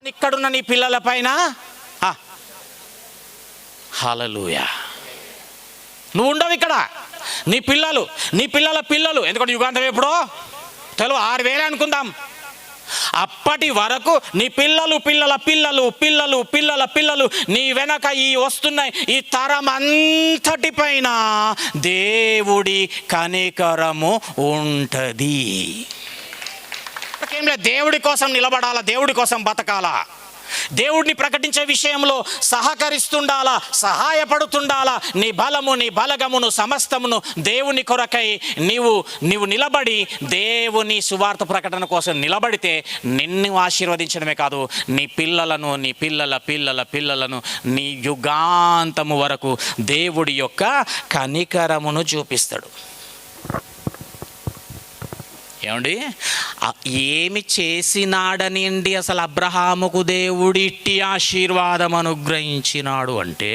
ఇక్కడున్న నీ పిల్లల పైన. హల్లెలూయా. నువ్వు ఉండవు ఇక్కడ, నీ పిల్లల పిల్లలు. ఎందుకంటే యుగాంతం ఎప్పుడో తెలుగు 6000 అనుకుందాం. అప్పటి వరకు నీ పిల్లలు పిల్లల పిల్లలు పిల్లలు పిల్లల పిల్లలు నీ వెనక ఈ వస్తున్న ఈ తరం అంతటి పైన దేవుడి కనికరము ఉంటది. దేవుడి కోసం నిలబడాలా, దేవుడి కోసం బతకాలా, దేవుడిని ప్రకటించే విషయంలో సహకరిస్తుండాలా, సహాయపడుతుండాలా. నీ బలము నీ బలగమును సమస్తమును దేవుని కొరకై నీవు నిలబడి దేవుని సువార్త ప్రకటన కోసం నిలబడితే నిన్ను ఆశీర్వదించడమే కాదు, నీ పిల్లలను నీ పిల్లల పిల్లల పిల్లలను నీ యుగాంతము వరకు దేవుడి యొక్క కనికరమును చూపిస్తాడు. ఏమండి, ఏమి చేసినాడనిండి అసలు అబ్రహాముకు దేవుడు ఇట్టి ఆశీర్వాదం అనుగ్రహించినాడు అంటే,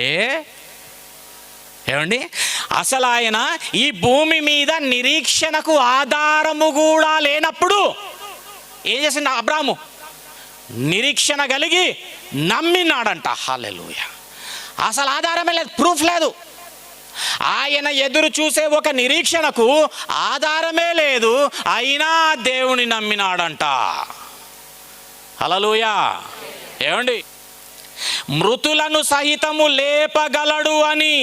ఏమండి, అసలు ఆయన ఈ భూమి మీద నిరీక్షణకు ఆధారము కూడా లేనప్పుడు ఏం చేసిండు అబ్రహాము? నిరీక్షణ కలిగి నమ్మినాడంట. హల్లెలూయా. అసలు ఆధారమే లేదు, ప్రూఫ్ లేదు. ఆయన ఎదురు చూసే ఒక నిరీక్షణకు ఆధారమే లేదు, అయినా దేవుని నమ్మినాడంట. హల్లెలూయా. ఏమండి, మృతులను సహితము లేపగలడు అని,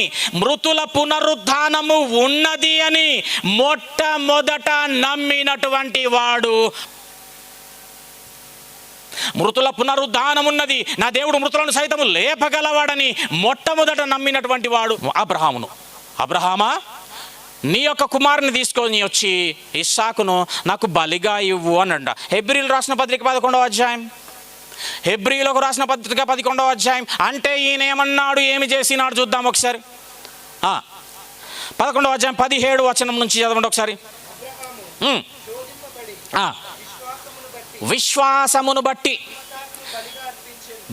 మృతుల పునరుద్ధానము ఉన్నది అని మొట్టమొదట నమ్మినటువంటి వాడు, మృతుల పునరుద్ధానం ఉన్నది, నా దేవుడు మృతులను సైతము లేపగలవాడని మొట్టమొదట నమ్మినటువంటి వాడు అబ్రహామును. అబ్రహామా, నీ యొక్క కుమారుని తీసుకొని వచ్చి ఇస్సాకును నాకు బలిగా ఇవ్వు అనంట. హెబ్రీయులకు రాసిన పత్రిక 11వ అధ్యాయం, హెబ్రీయులకు రాసిన పత్రిక 11వ అధ్యాయం. అంటే ఈయన ఏమన్నాడు, ఏమి చేసినాడు చూద్దాం ఒకసారి. 11వ అధ్యాయం 17వ వచనం నుంచి చదవండి ఒకసారి. విశ్వాసమును బట్టి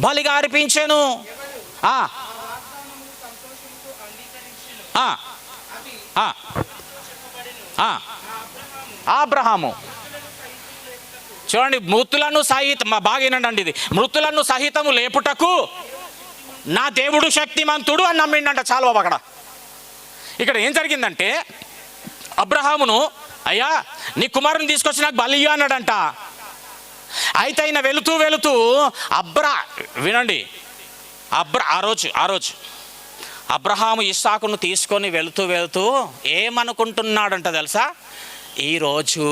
బలిగా అర్పించెను. అబ్రహాము చూడండి, మృతులను సహితం, బాగా వినండి ఇది, మృతులను సహితము లేపుటకు నా దేవుడు శక్తిమంతుడు అని నమ్మిండంట. చాలు బాబు, ఇక్కడ ఏం జరిగిందంటే అబ్రహామును, అయ్యా నీ కుమారుని తీసుకొచ్చి నాకు బలి అన్నాడంట. అయితే ఆయన వెళుతూ వినండి, ఆ రోజు అబ్రహాము ఇస్సాకును తీసుకొని వెళుతూ ఏమనుకుంటున్నాడంట తెలుసా? ఈరోజు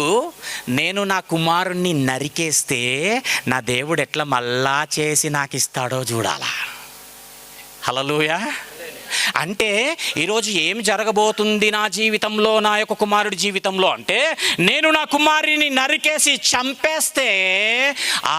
నేను నా కుమారుణ్ణి నరికేస్తే నా దేవుడు ఎట్లా మళ్ళా చేసి నాకు ఇస్తాడో చూడాలా. హల్లెలూయా. అంటే ఈరోజు ఏం జరగబోతుంది నా జీవితంలో, నా యొక్క కుమారుడి జీవితంలో అంటే, నేను నా కుమారుని నరికేసి చంపేస్తే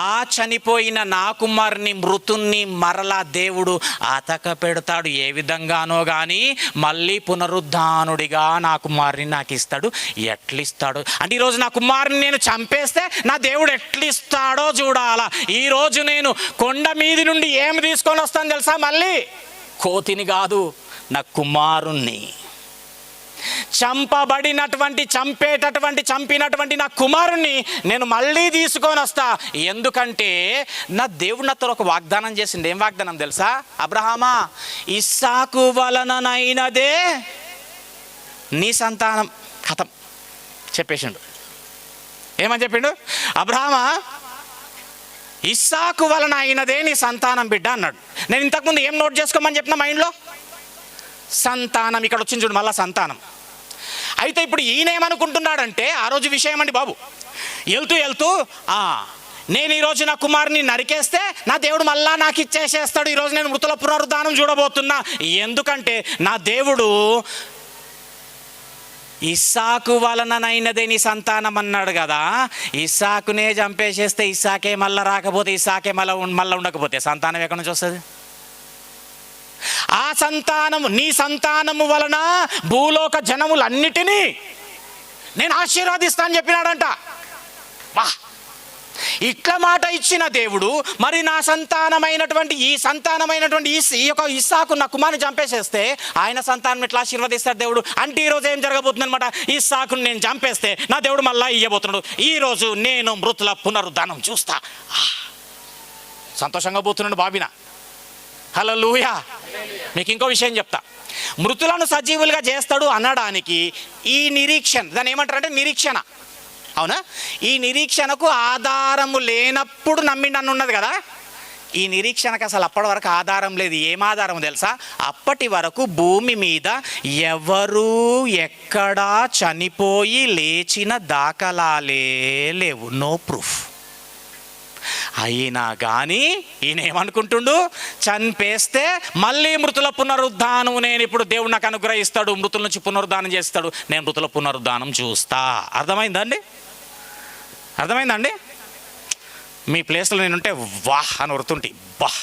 ఆ చనిపోయిన నా కుమారుని మృతుణ్ణి మరలా దేవుడు అతక పెడతాడు. ఏ విధంగానో కానీ మళ్ళీ పునరుద్ధానుడిగా నా కుమారుని నాకు ఇస్తాడు. ఎట్లిస్తాడు అంటే, ఈరోజు నా కుమారుని నేను చంపేస్తే నా దేవుడు ఎట్లిస్తాడో చూడాలా. ఈరోజు నేను కొండ మీది నుండి ఏమి తీసుకొని వస్తాను తెలుసా? మళ్ళీ కోతిని కాదు, నా కుమారుణ్ణి, చంపినటువంటి నా కుమారుణ్ణి నేను మళ్ళీ తీసుకొని వస్తా. ఎందుకంటే నా దేవుడు నాతో ఒక వాగ్దానం చేసింది. ఏం వాగ్దానం తెలుసా? అబ్రహామా, ఇస్సాకు వలననైనదే నీ సంతానం. కథం చెప్పేసిండు. ఏమని చెప్పిండు? అబ్రహామా, ఇస్సాకు వలన అయినదే నీ సంతానం బిడ్డ అన్నాడు. నేను ఇంతకుముందు ఏం నోట్ చేసుకోమని చెప్పిన మైండ్లో? సంతానం. ఇక్కడ వచ్చింది చూడు మళ్ళా సంతానం. అయితే ఇప్పుడు ఈయన ఏమనుకుంటున్నాడంటే, ఆ రోజు విషయం అండి బాబు, వెళ్తూ నేను ఈరోజు నా కుమారుని నరికేస్తే నా దేవుడు మళ్ళా నాకు ఇచ్చేసేస్తాడు. ఈరోజు నేను మృతుల పునరుద్ధానం చూడబోతున్నా. ఎందుకంటే నా దేవుడు ఇస్సాకు వలననైనదే నీ సంతానం అన్నాడు కదా. ఇస్సాకునే చంపేసేస్తే ఇస్సాకే మళ్ళా రాకపోతే, ఇస్సాకే మళ్ళీ ఉండకపోతే సంతానం ఎక్కడి నుంచి వస్తుంది? ఆ సంతానము, నీ సంతానము వలన భూలోక జనములన్నిటినీ నేను ఆశీర్వదిస్తానని చెప్పినాడంట. వా, ఇట్లా మాట ఇచ్చిన దేవుడు మరి నా సంతానమైనటువంటి ఈ యొక్క ఇస్సాకు నా కుమారుని చంపేసేస్తే ఆయన సంతానం ఎట్లా ఆశీర్వదిస్తాడు దేవుడు? అంటే ఈరోజు ఏం జరగబోతుంది అనమాట, ఇస్సాకును నేను చంపేస్తే నా దేవుడు మళ్ళా ఇయ్యబోతున్నాడు. ఈరోజు నేను మృతుల పునరుద్ధానం చూస్తా. సంతోషంగా పోతున్నాడు బాబిన. హల్లెలూయా. మీకు ఇంకో విషయం చెప్తా. మృతులను సజీవులుగా చేస్తాడు అనడానికి ఈ నిరీక్షణ, దాన్ని ఏమంటారంటే నిరీక్షణ. అవునా? ఈ నిరీక్షణకు ఆధారము లేనప్పుడు నమ్మిండని ఉన్నది కదా. ఈ నిరీక్షణకు అసలు అప్పటి వరకు ఆధారం లేదు. ఏం ఆధారం తెలుసా? అప్పటి వరకు భూమి మీద ఎవరూ ఎక్కడా చనిపోయి లేచిన దాఖలాలే లేవు. No proof. అయినా కానీ ఈయన ఏమనుకుంటుండు? చంపేస్తే మళ్ళీ మృతుల పునరుద్ధానం నేను ఇప్పుడు దేవుడు నాకు అనుగ్రహిస్తాడు, మృతుల నుంచి పునరుద్ధానం చేస్తాడు, నేను మృతుల పునరుద్ధానం చూస్తా. అర్థమైందండి? అర్థమైందండి? మీ ప్లేస్లో నేనుంటే వాహ్ అని వరుతుంటే వాహ్.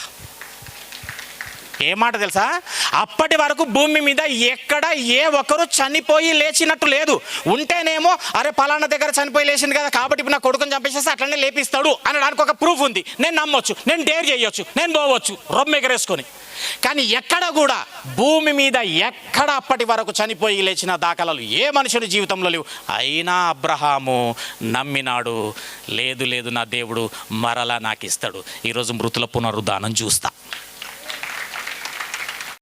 ఏ మాట తెలుసా? అప్పటి వరకు భూమి మీద ఎక్కడ ఏ ఒక్కరు చనిపోయి లేచినట్టు లేదు. ఉంటేనేమో అరే పలానా దగ్గర చనిపోయి లేచింది కదా కాబట్టి ఇప్పుడు నా కొడుకుని చంపేసేసి అట్లనే లేపిస్తాడు అనడానికి ఒక ప్రూఫ్ ఉంది. నేను నమ్మొచ్చు, నేను డేర్ చేయొచ్చు, నేను పోవచ్చు రొమ్మ ఎగరేసుకొని. కానీ ఎక్కడ కూడా భూమి మీద ఎక్కడ అప్పటి వరకు చనిపోయి లేచిన దాఖలాలు ఏ మనుషుని జీవితంలో లేవు. అయినా అబ్రహాము నమ్మినాడు. లేదు లేదు, నా దేవుడు మరలా నాకు ఇస్తాడు. ఈరోజు మృతుల పునరుద్ధానం చూస్తా.